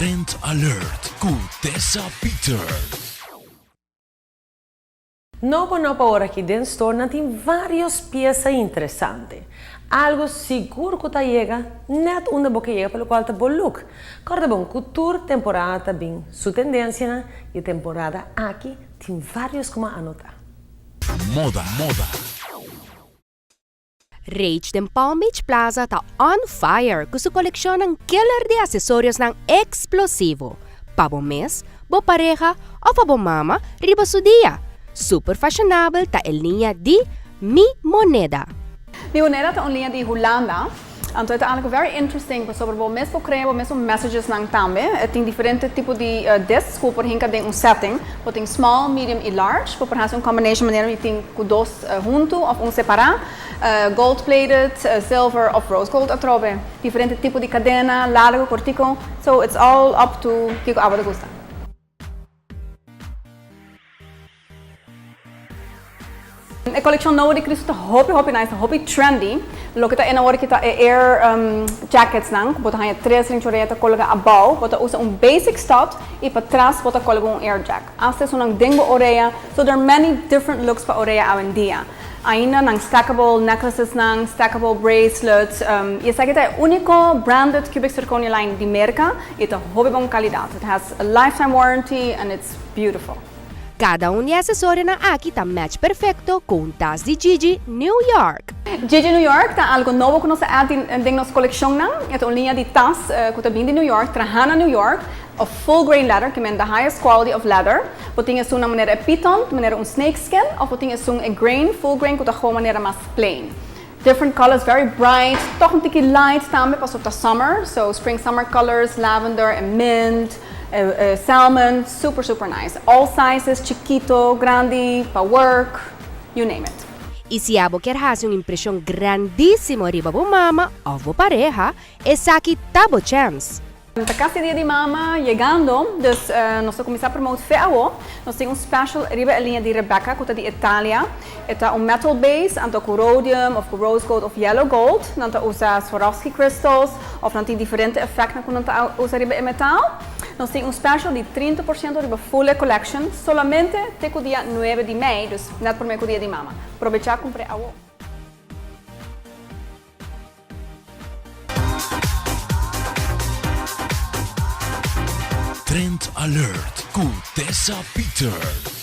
Trend Alert com Tessa Peters. Novo hora aqui dentro do store tem várias peças interessantes. Algo seguro que está chega, net onde boca chega pelo qual está bom look. Corda bom, cultura temporada bem, sua tendência né? E temporada aqui tem vários como anotar. Moda. Rage den Palm Beach Plaza está on fire com sua coleção ng killer de acessórios ng explosivo. Pa bom mês, bo pareja ou pa bom mama, riba su dia. Super fashionable ta el linha de Mi Moneda. Mi Moneda ta linha de Holanda. Então é algo very interesting, sobre o mesmo criar mesmo messages nang também. Tem diferente tipo de discs, por hinka tem setting, tem small, medium e large, por fazer combination maneira e tem com dois junto ou separar, gold plated, silver of rose gold atrobe. Diferente tipo de cadena, largo, cortico. So it's all up to que a você gosta. A coleção nova de Cristo está hopi nice, hopi trendy. Lo que está en ahora que está air jackets nang, bota hanya 3 rinchoreta coloca above, bota usa basic stout e para trás bota coloca air jack. Hasta es un dengo oreja, so there are many different looks para oreja hoy en día. Ainda nang stackable necklaces nang, stackable bracelets. E essa aqui é a única branded cubic zirconia line de merca e está hopi bom qualidade. It has a lifetime warranty and it's beautiful. Cada de acessório na aqui tá match perfeito com tas de Gigi New York. Gigi New York tá algo novo que nós tem nossa coleção não. É uma linha de tas que tá vindo de New York, trajana New York, of full grain leather, que é the highest quality of leather. Potinha uma maneira piton, maneira snakeskin, ou potinha grain, full grain que tá uma maneira mais plain. Different colors, very bright, toch um pouquinho light também para o summer, so spring summer colors, lavender and mint. Salmon, super nice. All sizes, chiquito, grande, para work, you name it. E se abo quer fazer uma impressão grandíssima riba bo mama ou bo pareja, essa aqui tá bo chance. Para casa dia de mama, chegando, nós vamos começar a promover FEAO. Nós temos special riba a linha de Rebecca, que é de Itália. É metal base, anta com rhodium, ou com rose gold, ou yellow gold. Nanta usa Swarovski crystals, ou tem diferente efeitos quando nanta usa riba em metal. Nós temos special de 30% riba full collection, solamente até o dia 9 de maio, dus net por meio dia de mama. Aproveitar e comprar AO. Trend Alert com Tessa Peters.